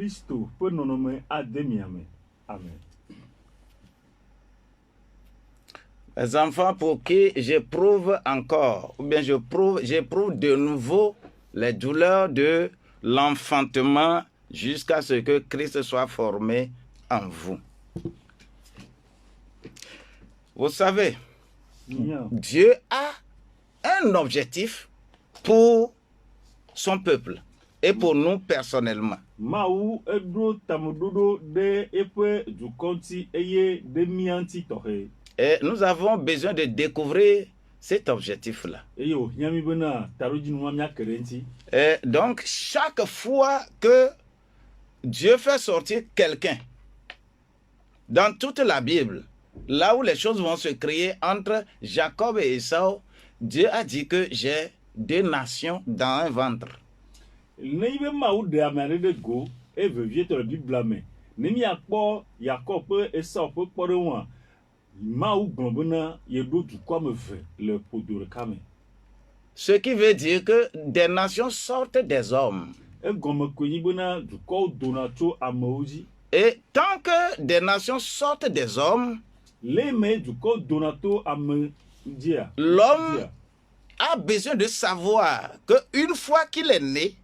Christo peut nommer Ademiame. Amen. Les enfants pour qui j'éprouve encore, ou bien j'éprouve de nouveau les douleurs de l'enfantement jusqu'à ce que Christ soit formé en vous. Vous savez, Dieu a un objectif pour son peuple et pour nous personnellement. Maou edro tamudodo de epe du konti eye de mianti tohe. Et nous avons besoin de découvrir cet objectif-là. Eyo nyami bena taroji nwamia kerenti. Et donc, chaque fois que Dieu fait sortir quelqu'un, dans toute la Bible, là où les choses vont se créer entre Jacob et Esau, Dieu a dit que j'ai 2 nations dans un ventre. Neibe maou de amare de go e vevie to Bible me. Nemi akpo Jacob Esau pe kporewa. Maou globena yedo du comme ve le podore kame. Ce qui veut dire que des nations sortent des hommes. E gomme kwenyi bena du ko donato amoji. Et tant que des nations sortent des hommes, l'homme l'homme a besoin de savoir qu'une fois qu'il est né,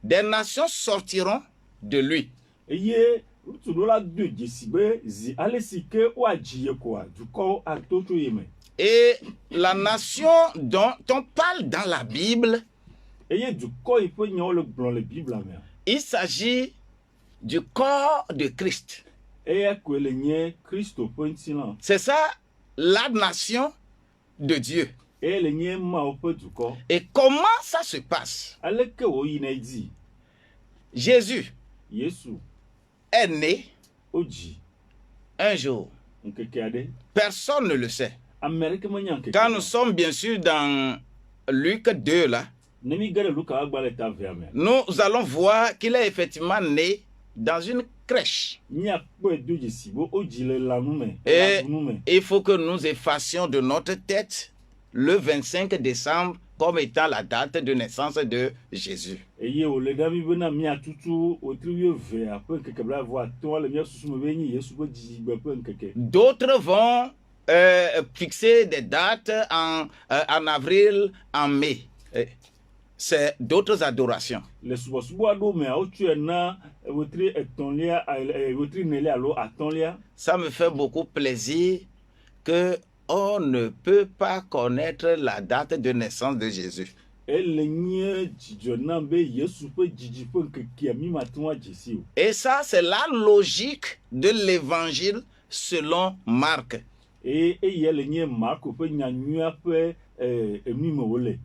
des nations sortiront de lui. Et la nation dont on parle dans la Bible, il s'agit du corps de Christ. C'est ça la nation de Dieu. Et comment ça se passe? Jésus est né un jour. Personne ne le sait. Quand nous sommes bien sûr dans Luc 2 là, nous allons voir qu'il est effectivement né dans une crèche. Et il faut que nous effacions de notre tête le 25 décembre comme étant la date de naissance de Jésus. D'autres vont fixer des dates en avril, en mai. C'est d'autres adorations. Ça me fait beaucoup plaisir que on ne peut pas connaître la date de naissance de Jésus. Et ça, c'est la logique de l'évangile selon Marc.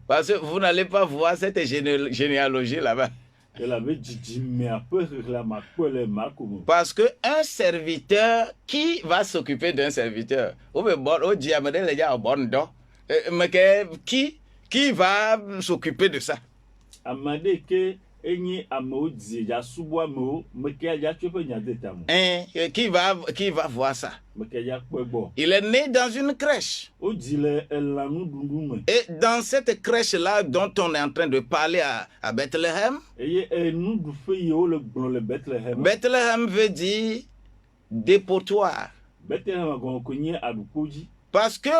Parce que vous n'allez pas voir cette généalogie là-bas. Parce qu'un serviteur, qui va s'occuper d'un serviteur? Qui va s'occuper de ça? Qui va voir ça? Il est né dans une crèche. Et dans cette crèche-là dont on est en train de parler à Bethléem, Bethléem veut dire dépotoir. Parce que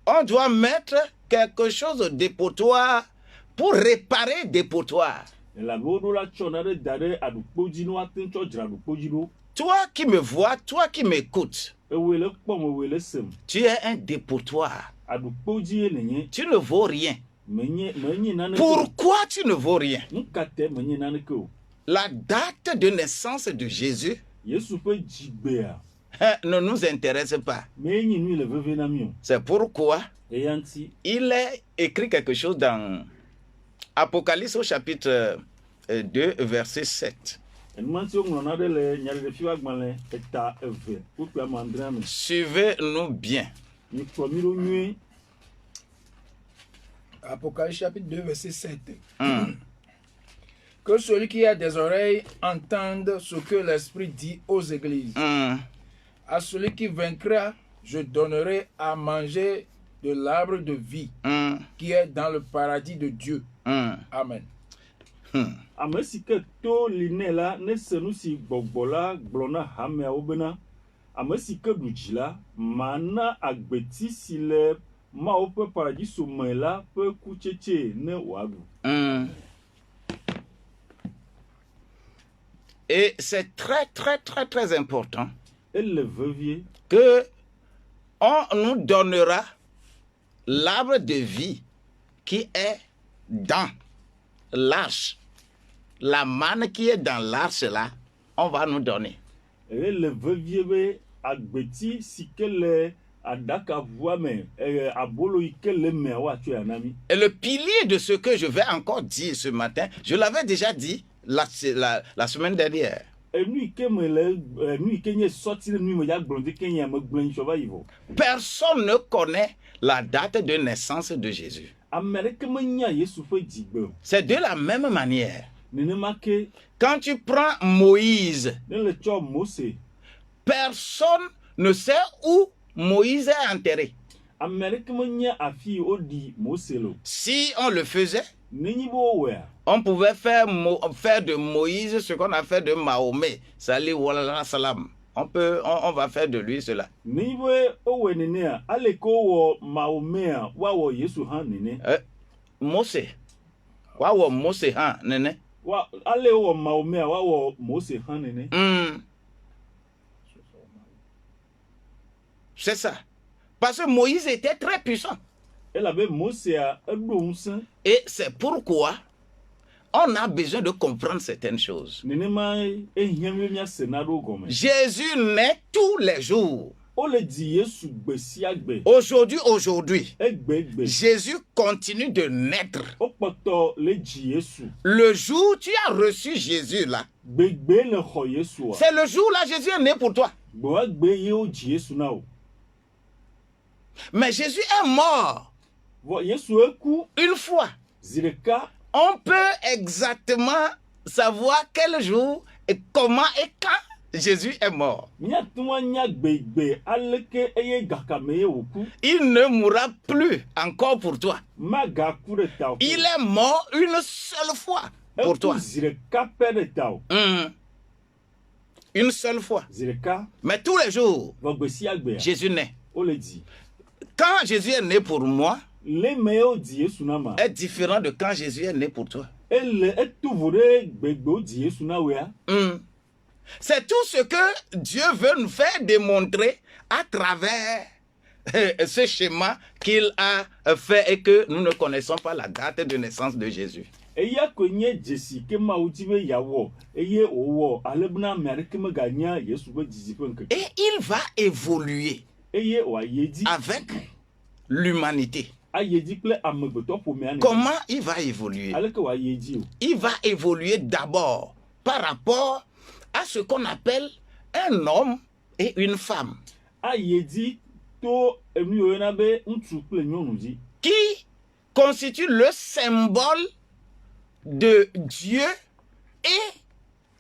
on doit mettre quelque chose au dépotoir pour réparer dépotoir. Toi qui me vois, toi qui m'écoutes, tu es un dépotoir. Tu ne vaux rien. Pourquoi tu ne vaux rien? La date de naissance de Jésus ne nous intéresse pas. C'est pourquoi il est écrit quelque chose dans Apocalypse au chapitre 2, verset 7. Suivez-nous bien. Apocalypse chapitre 2, verset 7. Que celui qui a des oreilles entende ce que l'Esprit dit aux églises. À celui qui vaincra, je donnerai à manger de l'arbre de vie qui est dans le paradis de Dieu. Amen. ame si ke to li nɛ la ne se nu si gbɔgbɔ la gblɔ na hameawo bena ame si ke ɖu dzi la mana agbeti si le Mawu ƒe paradiso me la ƒe kutsetse ne wòaɖu. Et c'est très, très, très, très important Ele vevie que on nous donnera l'arbre de vie qui est dans l'arche. La manne qui est dans l'arche là, on va nous donner. ele vevie be agbeti si ke le aɖakavua me abolo yi ke le mea woatsɔe ana mi. Et le pilier de ce que je vais encore dire ce matin, je l'avais déjà dit la semaine dernière. Enu yi ke me le nu yi ke nye sɔti le nu yi me ya gblɔ de ke nye ame gblẽ ŋtsɔ va yi vɔ. Personne ne connaît la date de naissance de Jésus. Ame aɖeke menya Yesu ƒe dzigbe o. C'est de la même manière. Nenema ke Quand tu prends Moïse, ne le tsɔ Mose, personne ne sait où Moïse est enterré. ame aɖeke menya afi yi woɖi Mose le o. Si on le faisait, Nenyi be wowɔea, on pouvait faire de Moïse ce qu'on a fait de Mahomet. Salut walala salam. On va faire de lui cela. nenyi be wowɔe nenea, ale ke wowɔ Mahomea woawɔ Yesu hã nene. Mose. Waouh, Mose, hein, nene. Ale wowɔ Mahomea woawɔ Mose hã nene. C'est ça. Parce que Moïse était très puissant. Elabe Mosea eɖo ŋusẽ. Et c'est pourquoi on a besoin de comprendre certaines choses. Nenema ehiã mi míase na ɖo gɔme. Jésus naît tous les jours. Ole dzi Yesu gbe sia gbe. Aujourd'hui, Egbe. Jésus continue de naître. Wokpɔtɔ le dzi Yesu. Le jour où tu as reçu Jésus là, Gbegbe le xɔ Yesua. c'est le jour là Jésus est né pour toi. Gbewa gbe ye wodzi Yesu na o. Mais Jésus est mort Vɔ Yesu eku une fois. zi ɖeka. On peut exactement savoir quel jour et comment et quand Jésus est mort. Míate ŋu anya gbegbe aleke eye gakame ye wòku. Il ne mourra plus encore pour toi. Magaku ɖe ta o. Il est mort une seule fois pour toi. Eku zi ɖeka pɛ ɖe ta o. Une seule fois. Zi ɖeka. Mais tous les jours, Vɔ gbe sia gbea. Jésus naît. Ole dzi. Quand Jésus est né pour moi, Le me ye wodzi Yesu na ma. est différent de quand Jésus est né pour toi. Ele etu vo ɖe gbegbe wodzi Yesu na woea. C'est tout ce que Dieu veut nous faire démontrer à travers ce schéma qu'il a fait et que nous ne connaissons pas la date de naissance de Jésus. Eya ko nye dzesi ke Mawu di be yawɔ eye wòwɔ ale bena ame aɖeke meganya Yesu ƒe dzidzi ƒe ŋkeke. Et il va évoluer Eye wòayi edzi. avec l'humanité. Ayi edzi kple amegbetɔ ƒomea ne. Comment il va évoluer? Aleke wòayi edzi o. Il va évoluer d'abord par rapport à ce qu'on appelle un homme et une femme Ayi edzi to enu yiwo yɔna be ŋutsu kple nyɔnu dzi. qui constituent le symbole de Dieu et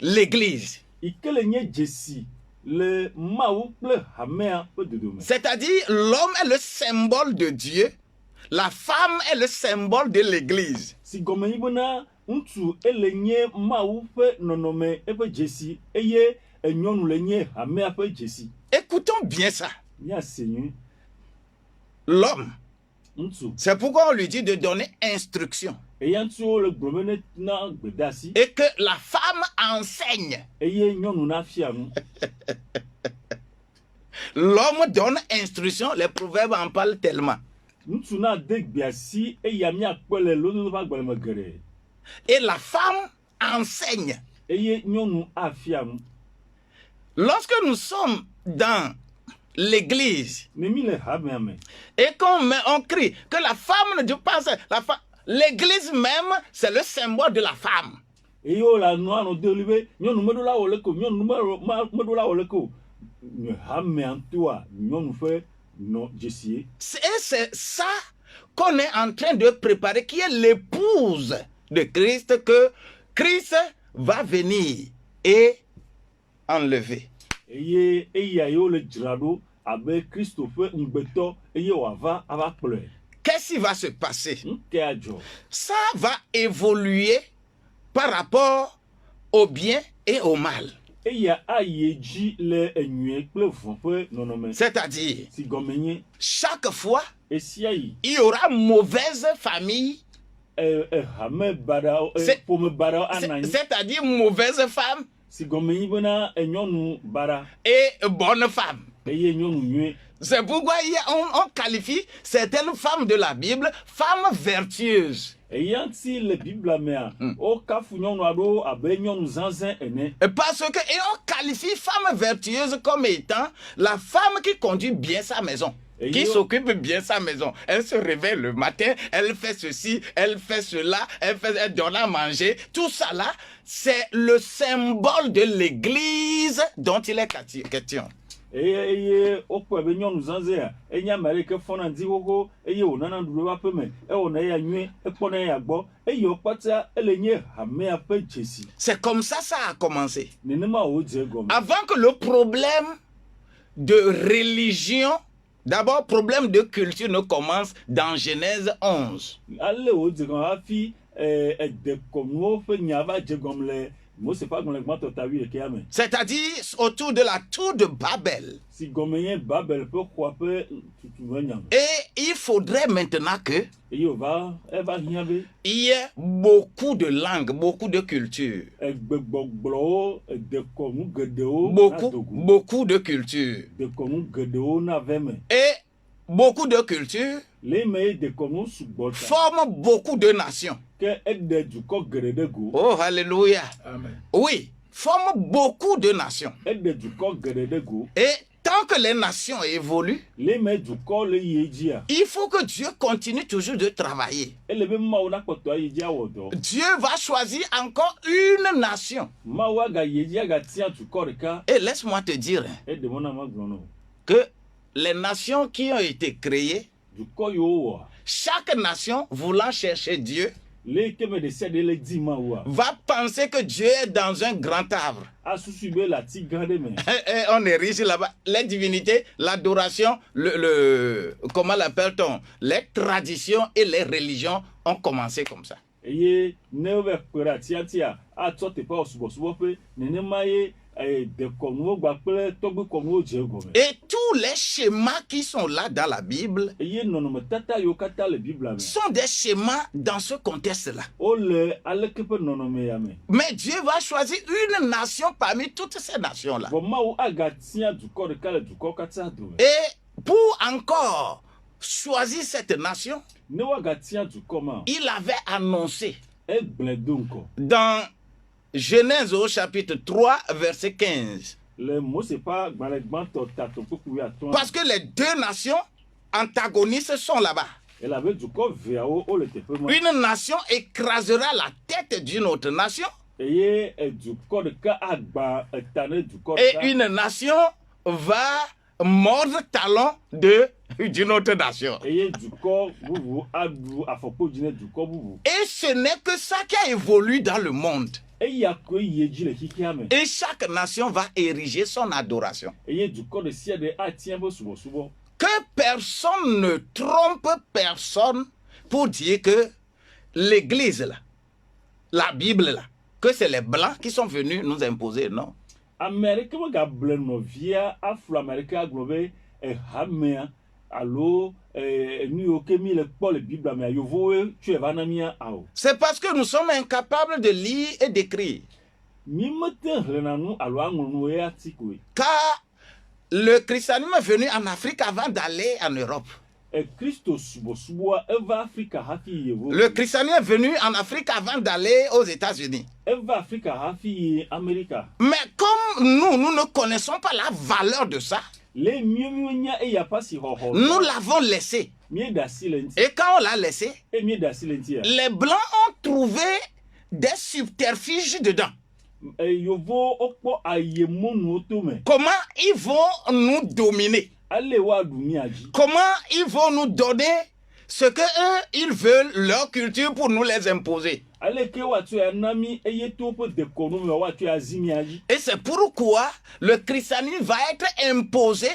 l'Église. Ike le nye dzesi le Mawu kple hamea ƒe dodome. C'est-à-dire l'homme est le symbole de Dieu, la femme est le symbole de l'Église. Si gɔme yi bena ŋutsu ele nye Mawu ƒe nɔnɔme eƒe dzesi eye enyɔnu le nye hamea ƒe dzesi. Écoutons bien ça. Míase nyuie. L'homme, Ŋutsu. c'est pourquoi on lui dit de donner instruction. Eya ŋutsuwo le gblɔm be na gbedeasi. Et que la femme enseigne. Eye nyɔnu na fia nu. L'homme donne instruction, les proverbes en parlent tellement. Ŋutsu na de gbeasi eya míakpɔ le lododo ƒe agbalẽ me geɖe. Et la femme enseigne. Eye nyɔnu afia nu. Lorsque nous sommes dans l'église Ne mi le hamea me. et on crie que la femme ne dit pas ça, l'église même, c'est le symbole de la femme. Eye wo le anua nɔ de li be nyɔnu meɖo la wɔ leke o, nyɔnu meɖo la wɔ leke o. Hamea ŋutua nyɔnu ƒe nɔ dzesie. Et c'est ça qu'on est en train de préparer, qui est l'épouse de Christ, que Christ va venir et enlever. Eye eya ye wo le dzra ɖo abe Kristo ƒe ŋugbetɔ eye wòava ava kplɔe. Qu'est-ce qui va se passer? Ŋkea dzɔ. Ça va évoluer par rapport au bien et au mal. eya aye dzi le enyuie kple vɔ ƒe nɔnɔme. C'est-à-dire, si gɔme nye chaque fois, esia yi il y aura mauvaise famille, hame baɖawo C'est- ƒome baɖawo ana anyi. c'est-à-dire mauvaise femme si gɔme nyi bena nyɔnu baɖa et bonne femme. eye nyɔnu nyuie. C'est pourquoi on qualifie certaines femmes de la Bible femmes vertueuses. eya ŋuti le biblia mea wokafu nyɔnu aɖewo abe nyɔnu zãzẽ ene. Parce que, et on qualifie femme vertueuse comme étant la femme qui conduit bien sa maison, Et qui yo- s'occupe bien sa maison. Elle se réveille le matin, elle fait ceci, elle fait cela, elle donne à manger. Tout ça là, c'est le symbole de l'église dont il est question. eye wokpɔe be nyɔnu zãzẽa enye ame aɖe ke fɔna ŋdi xoxo eye wònana nuɖuɖu eƒe aƒe me ewɔna eya nyuie ekpɔna eya gbɔ eye wòkpata ele nye hamea ƒe dzesi. C'est comme ça a commencé. nenema wòdze egɔme. Avant que le problème de religion, d'abord problème de culture ne commence dans Genèse 11. ale wòdze gɔme hafi edekɔnuwo ƒe nya va dze gɔme le Mose ƒe agbalẽ gbãtɔ ta 11 me. C'est-à-dire autour de la tour de Babel. si gɔme nye Babel ƒe xɔa ƒe tutume nya me. Et il faudrait maintenant que eye eva hiã be il y ait beaucoup de langues, beaucoup de cultures. egbegbɔgblɔwo dekɔnu geɖewo na dogo. Beaucoup de cultures. dekɔnu geɖewo na ve me. Et beaucoup de cultures le me ye dekɔnu sugbɔ ta. forment beaucoup de nations. ke eɖe dukɔ geɖe ɖe go. Oh, alléluia. Amen. Oui, forment beaucoup de nations. eɖe dukɔ geɖe ɖe go. Et tant que les nations évoluent, le me dukɔ le yi dzia. il faut que Dieu continue toujours de travailler. ele be mawu nakpɔtɔ yi dzi awɔ dɔ. Dieu va choisir encore une nation. mawu agayi dzi agatia dukɔ ɖeka. Et laisse-moi te dire hein, eɖe mɔna magblɔ no. que les nations qui ont été créées, dukɔ yiwo wɔa. chaque nation voulant chercher Dieu, le keme ɖe sia ɖe le di mawua. va penser que Dieu est dans un grand arbre. asusu be le ati gã ɖe me. Et on est riche là-bas. Les divinités, l'adoration, comment l'appelle-t-on? Les traditions et les religions ont commencé comme ça. eye ne wove kpe ɖe atia tia atsɔ teƒe subɔsubɔƒe nenema ye dekɔnuwo gba kple tɔgbekɔnuwo dze egɔme. Et tous les schémas qui sont là dans la Bible eye nɔnɔmetata yiwo katã le biblia me. sont des schémas dans ce contexte-là. wole aleke ƒe nɔnɔme ya me. Mais Dieu va choisir une nation parmi toutes ces nations-là. vɔ mawu agatia dukɔ ɖeka le dukɔ katã dome. Et pour encore choisir cette nation, ne woagatia dukɔ ma. il avait annoncé egblẽ do ŋkɔ. dans Genèse au chapitre 3, verset 15. le Mose ƒe agbalẽ gbãtɔ tato kpukpu 15. Parce que les deux nations antagonistes sont là-bas. elabe dukɔ veawo wole teƒe ma. Une nation écrasera la tête d'une autre nation eye dukɔ ɖeka agba eta ne dukɔ et ɖeka. une nation va mordre talon d'une autre nation. eye dukɔ bubu aɖu afɔkpodzi ne dukɔ bubu. Et ce n'est que ça qui a évolué dans le monde. eya koe yi dzi le xixia me. Et chaque nation va ériger son adoration. eye dukɔ ɖe sia ɖe atia be subɔsubɔ. Que personne ne trompe personne pour dire que l'église là, la Bible là, que c'est les blancs qui sont venus nous imposer, non. ame aɖeke megable nɔvia afro ame aɖeke agblɔ be hamea alo nu yiwo ke mi le kpɔ le biblia mea yevowoe tsɔe va na mía ao. C'est parce que nous sommes incapables de lire et d'écrire. mi mete xlẽna nu alo aŋlɔ nu ye ati koe. Car le christianisme est venu en Afrique avant d'aller en Europe. Kristo subɔsubɔa eva Afrika hafi yi yevo. Le christianisme est venu en Afrique avant d'aller aux États-Unis. eva Afrika hafi yi Amerika. Mais comme nous ne connaissons pas la valeur de ça, le mieux nya eya pasi xɔxɔ. nous l'avons laissé. mie da si le ŋuti. Et quand on l'a laissé, e mie da si le ŋutia. les Blancs ont trouvé des subterfuges dedans. Yovo okpɔ ayemonuwo to me. Comment ils vont nous dominer? ale woaɖu mía dzi. Comment ils vont nous donner ce que eux, ils veulent, leur culture, pour nous les imposer? aleke woatsɔe ana mi eye to woƒe dekɔnu me woatsɔe azi mía dzi. Et c'est pourquoi le christianisme va être imposé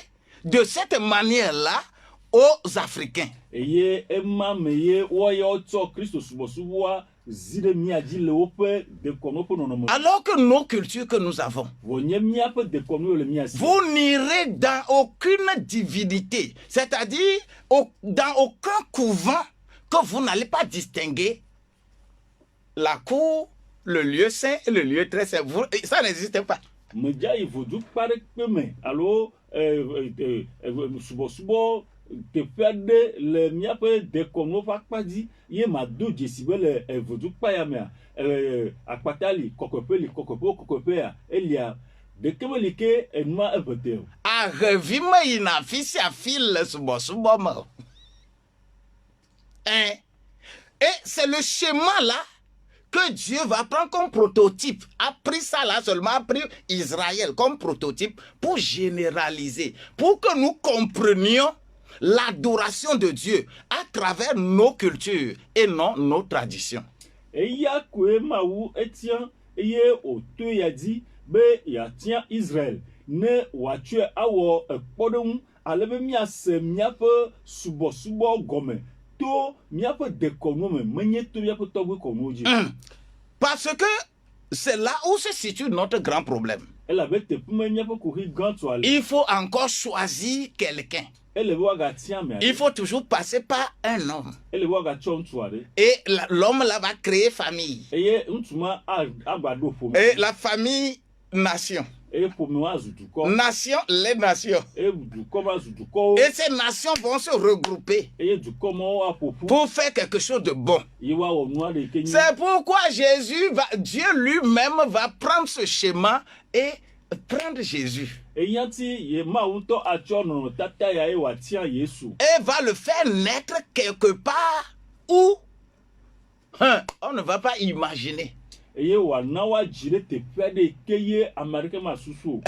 de cette manière-là aux Africains. eye ema me ye woya wotsɔ Kristo subɔsubɔa zide mia dzi le woƒe dekɔnu ƒe nɔnɔme. Alors que nos cultures que nous avons, Wònye míaƒe dekɔnuwo le mia si. vous n'irez dans aucune divinité, c'est-à-dire dans aucun couvent que vous n'allez pas distinguer la cour, le lieu saint et le lieu très saint. Ça n'existe pas. Medza yi vodukpa aɖeke me alo subɔsubɔ teƒe aɖe le míaƒe dekɔnuwo ƒe akpa dzi ye mado dzesi be le vodukpa ya mea akpata li kɔkɔƒea elia ɖeke meli ke enua evete o. Ahevi me yina afi sia afi le subɔsubɔ me. Hein? Et c'est le schéma là que Dieu va prendre comme prototype. A pris ça là seulement, a pris Israël comme prototype pour généraliser, pour que nous comprenions l'adoration de Dieu à travers nos cultures et non nos traditions. Eya koe mawu etia eye oto ya di be yatia Israël ne wàtsɔe awɔ ekpɔɖeŋu alebe míase míaƒe subɔsubɔ gɔme to míaƒe dekɔnuwo me menye to míaƒe tɔgbe kɔnuwo dzi. Parce que c'est là où se situe notre grand problème. Elabe teƒe me míaƒe kohi gãtɔ ale. Il faut encore choisir quelqu'un. Ele be woagatia ame Il aɖe. faut toujours passer par un homme. Ele be woagatsɔ ŋutsu aɖe. Et l'homme là va créer famille. Eye ŋutsu ma agbado ƒome. Et la famille, nation. Eye ƒome azu dukɔ. Nation, les nations. Eye dukɔ ma zu dukɔwo. Et ces nations vont se regrouper Eye dukɔ mawo aƒoƒu. pour faire quelque chose de bon. Ye woawɔ nu aɖe yi ke nye. C'est pourquoi Dieu lui-même va prendre ce schéma et prendre Jésus. Eya ti ye Mawu ŋutɔ atsɔ nɔnɔmetata ya ye wòatia Yesu. Et va le faire naître quelque part où on ne va pas imaginer. Eye wòana woadzi ɖe teƒe aɖe yi ke ye ame aɖeke masusu o.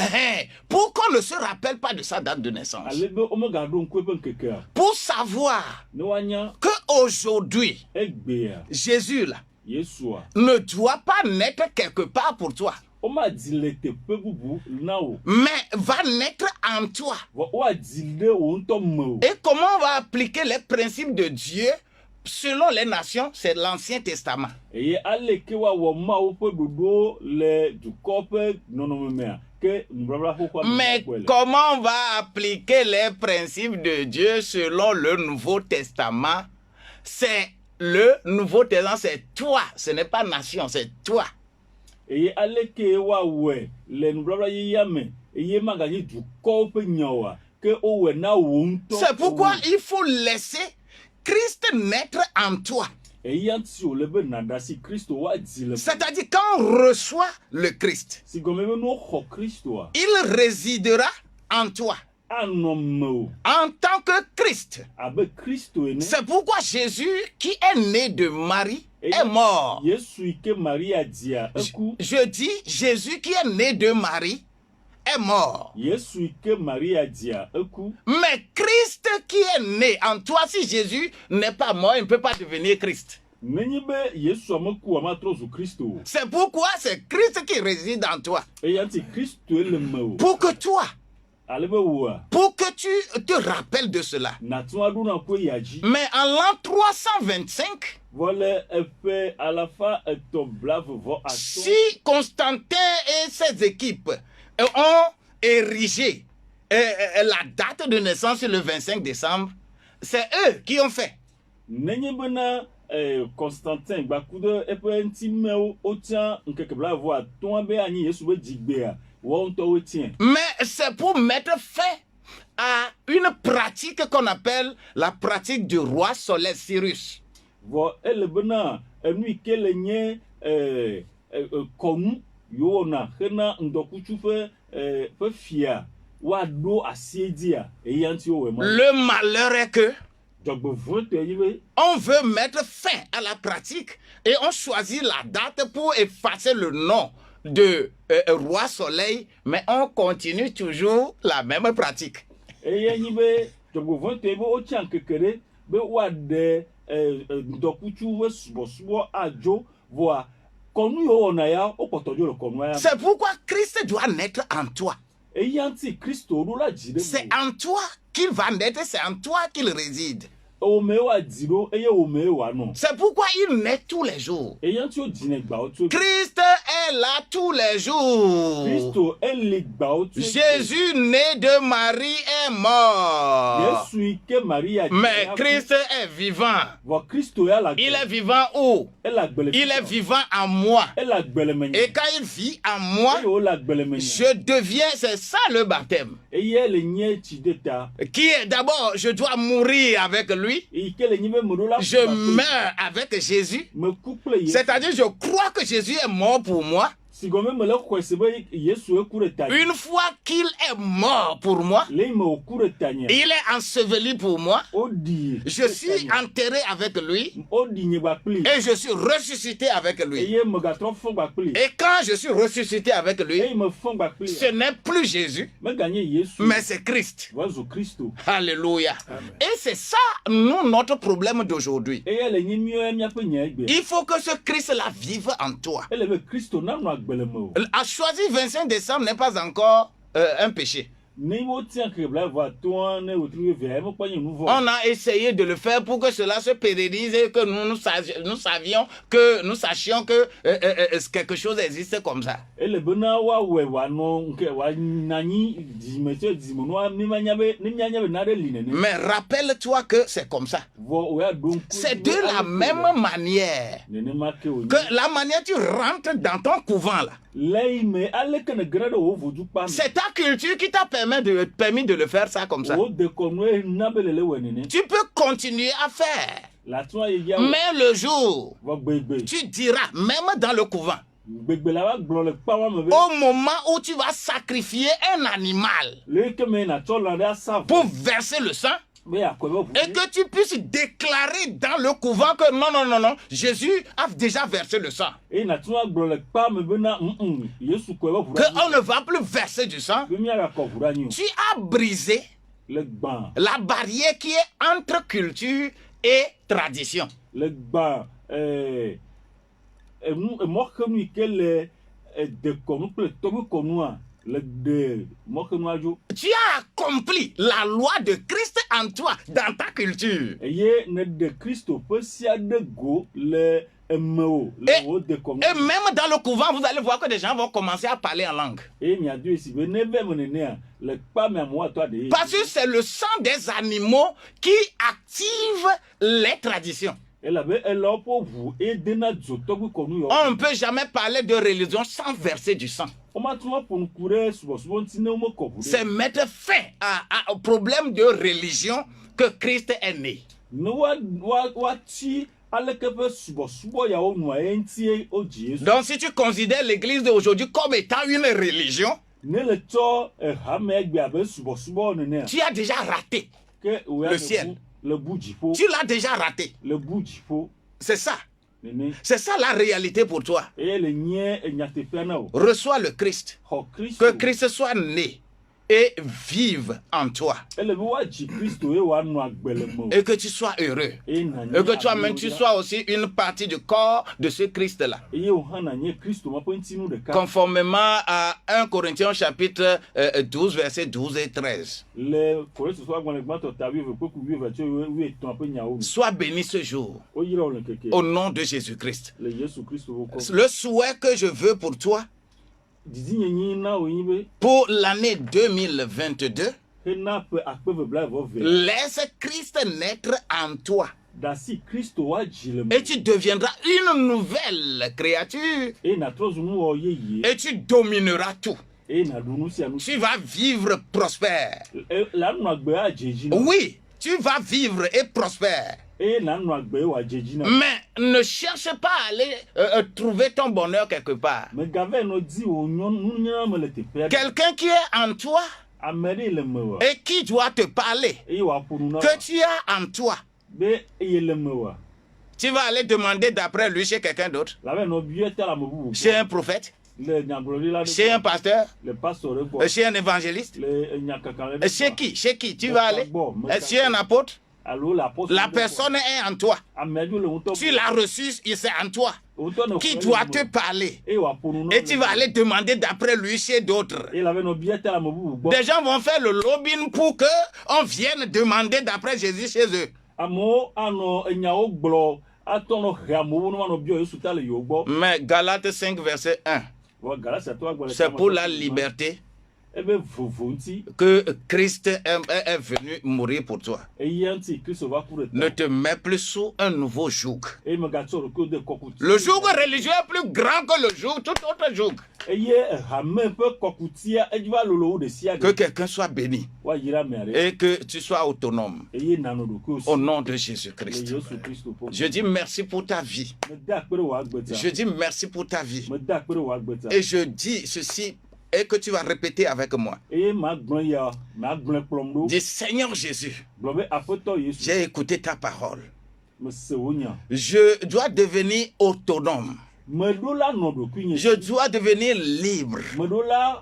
Pour qu'on ne se rappelle pas de sa date de naissance. Ale be womegaɖo ŋku eƒe ŋkekea. Pour savoir Ne woanya qu'aujourd'hui, egbea Jésus là, Yesua. ne doit pas naître quelque part pour toi, Womadzi le teƒe bubu na wo. mais va naître en toi. Vɔ woadzi ɖe wo ŋutɔ me o. Et comment on va appliquer les principes de Dieu selon les nations? C'est l'Ancien Testament. Eye ale ke woawɔ Mawu ƒe ɖoɖowo le dukɔ ƒe nɔnɔme mea ke nubabla xoxoa me Mais kɔe le. comment on va appliquer les principes de Dieu selon le Nouveau Testament? C'est le Nouveau Testament, c'est toi. Ce n'est pas nation, c'est toi. Eye ale ke woawɔe le nubabla yeyea me eye maganyi dukɔwo ƒe nyawoa ke wowɔe na wo ŋutɔ. C'est pourquoi il faut laisser Christ naître en toi. Eya ŋuti wòle be nàɖasi Kristo woadzi le. C'est-à-dire quand on reçoit le Christ, Si gɔme be ne woxɔ Kristoa il résidera en toi anɔ me o en tant que Christ. abe Kristo ene. C'est pourquoi Jésus, qui est né de Marie, est mort. Yesu yi ke Maria dzia eku. Je dis Jésus qui est né de Marie est mort. Yesu yi ke Maria dzia eku. Mais Christ qui est né en toi, si Jésus n'est pas mort, il ne peut pas devenir Christ. Nenye be Yesua meku amatrɔ zu Kristo o. C'est pourquoi c'est Christ qui réside en toi. Eya ŋuti Kristo ele me o. Pour que toi, Ale be woa pour que tu te rappelles de cela. nàtún aɖuna ƒe ya dzi. Mais en l'an 325, Vɔ le eƒe alafa etɔ̃ blavevɔ atɔ̃. si Constantin et ses équipes ont érigé la date de naissance le 25 décembre, c'est eux qui ont fait. Nenye bena Constantin gbaku ɖe eƒe ŋutimewo wotia ŋkeke blavevɔ atɔ̃a be anyi Yesu be dzigbea woawo ŋutɔwoe tiɛ. Mais c'est pour mettre fin à une pratique qu'on appelle la pratique du roi soleil Cyrus. Vɔ ele bena enu yi ke le nye kɔnu yowɔna hena ŋdɔkutsu ƒe fia woaɖo asie dzia eya ŋuti wowɔe ma. Le malheur est que Dzɔgbevɔ̃tɔe nyi be on veut mettre fin à la pratique et on choisit la date pour effacer le nom de roi soleil, mais on continue toujours la même pratique. eya nyi be dzɔgbevɔ̃tɔe be wotsia ŋkeke ɖe be woaɖe ŋdɔkutsu ƒe subɔsubɔ adzo vɔa kɔnu yiwo wɔna ya wokpɔtɔ dzo le kɔnua ya me. C'est pourquoi Christ doit naître en toi. Eya ŋuti Kristo ɖo la dzi ɖe C'est me. en toi qu'il va naître, c'est en toi qu'il réside. omewa diro eye omewa no. C'est pourquoi il naît tous les jours. Eyan ti o dine gba o tu. Christ est là tous les jours. Kristo ele gba o tu. Jésus né de Marie est mort. Yesu ike Maria. Mais Christ est vivant. Vo Kristo ya la. Il est vivant où? Il est vivant en moi. Et quand il vit en moi, je deviens, c'est ça le baptême. Qui est d'abord, je dois mourir avec lui. Je meurs avec Jésus. C'est-à-dire, je crois que Jésus est mort pour moi. Une fois qu'il est mort pour moi, il est enseveli pour moi, je suis enterré avec lui et je suis ressuscité avec lui. Et quand je suis ressuscité avec lui, ce n'est plus Jésus, mais c'est Christ. Alléluia. Et c'est ça, nous, notre problème d'aujourd'hui. Il faut que ce Christ-là vive en toi. À choisir 25 décembre n'est pas encore un péché. On a essayé de le faire pour que cela se pérennise et que nous sachions que quelque chose existe comme ça. Mais rappelle-toi que c'est comme ça. C'est de la même manière que la manière tu rentres dans ton couvent là. C'est ta culture qui t'a permis de le faire ça comme ça. Tu peux continuer à faire. Mais le jour, tu diras, même dans le couvent, au moment où tu vas sacrifier un animal pour verser le sang, et que tu puisses déclarer dans le couvent que non, Jésus a déjà versé le sang. Qu'on ne va plus verser du sang. Tu as brisé la barrière qui est entre culture et tradition. Tu as accompli la loi de Christ en toi, dans ta culture. Et même dans le couvent, vous allez voir que des gens vont commencer à parler en langue. Parce que c'est le sang des animaux qui active les traditions. On ne peut jamais parler de religion sans verser du sang. C'est mettre fin au problème de religion que Christ est né. Donc si tu considères l'église d'aujourd'hui comme étant une religion, tu as déjà raté le ciel. Tu l'as déjà raté. C'est ça. C'est ça la réalité pour toi. Reçois le Christ. Que Christ soit né et vive en toi. Et que tu sois heureux. Et que toi-même tu sois aussi une partie du corps de ce Christ-là. Conformément à 1 Corinthiens chapitre 12, versets 12 et 13. Sois béni ce jour. Au nom de Jésus-Christ. Le souhait que je veux pour toi, pour l'année 2022, laisse Christ naître en toi. Et tu deviendras une nouvelle créature. Et tu domineras tout. Tu vas vivre prospère. Oui, tu vas vivre et prospère. Mais ne cherche pas à aller trouver ton bonheur quelque part. Quelqu'un qui est en toi et qui doit te parler, que tu as en toi, tu vas aller demander d'après lui chez quelqu'un d'autre, chez un prophète, chez un pasteur, chez un évangéliste, chez qui tu vas aller, chez un apôtre. La personne est en toi. Tu l'as reçu, il est en toi. Qui doit te parler. Et tu vas aller demander d'après lui chez d'autres. Des gens vont faire le lobbying pour qu'on vienne demander d'après Jésus chez eux. Amo ano enyawo gblɔ atono heamowo no ano bio Yesu ta le yo gbɔ. Mais Galates 5, verset 1, Wa Galate to agblɔ le c'est pour la liberté ebe vovo nti que Christ est venu mourir pour toi. eya nti Kristo va pour Ne te mets plus sous un nouveau joug. e megatsɔ ɖo ko de kɔkuti. Le joug religieux est plus grand que le joug, tout autre joug. Eye hame ƒe kɔkutia edzi lolo wo de sia Que quelqu'un soit béni wa yira me are. et que tu sois autonome. Eye nano ɖokui Au osi. nom de Le Jésus-Christ. Yesu Kristo ƒe. Je dis merci pour ta vie. Me de akpe ɖe wò agbeta. Je dis merci pour ta vie. Me de akpe ɖe wò agbeta. Et je dis ceci et que tu vas répéter avec moi. Eye ma gblɔ ya ma gblɔ kplɔm ɖo. Dis Seigneur Jésus, Gblɔ be aƒetɔ Yesu. j'ai écouté ta parole. Me se wo nya. Je dois devenir autonome. Me ɖo la nɔ ɖokui nye. Je dois devenir libre. Me ɖo la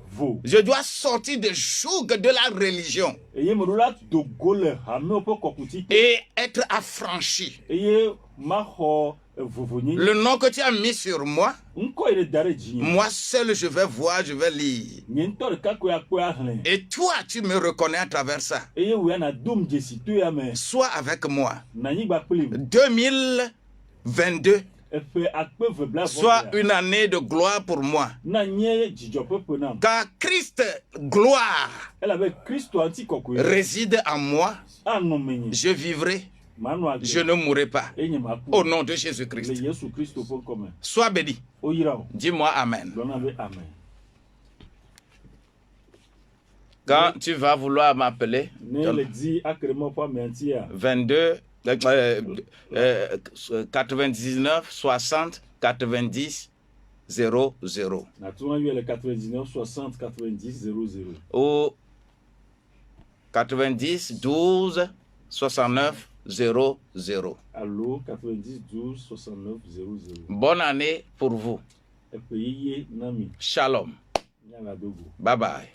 vo. Je dois sortir du joug de la religion Eye me ɖo la dogo le hamewo ƒe kɔkuti te. et être affranchi. Eye ma xɔ vovo nye. Le nom que tu as mis sur moi, Ŋkɔ yi ɖe da ɖe dzinye. moi seul je vais voir, je vais lire. Nye ŋutɔ ɖeka koe akpɔe ahlẽ. Et toi, tu me reconnais à travers ça. Eye wò ya na dom dzesi to ya me. Sois avec moi. Na anyigba kplim. 2022 Eƒe akpe ve bla soit une année de gloire pour moi. na nye dzidzɔƒeƒe nam. Car Christ, gloire, Elabe Kristo antikɔkɔe réside en moi. anɔ menye. Je vivrai, Manɔ agbe. je ne mourrai pas. Eye nye maku. Au nom de Le Jésus-Christ. Yesu Kristo ƒe ŋkɔme. Sois béni. Oyra o. Dis-moi Amen. Gblɔna be amen. Quand tu vas vouloir m'appeler, Ne le di akremɔ ƒe ame ŋutia. 22 99 60 90 00 Natuna yɔ le 99 60 90 00. ou 90 12 69 00. Allo 90 12 69 00. Bonne année pour vous. Eƒe yiye na mi. Shalom. Nyala dogo. Bye bye.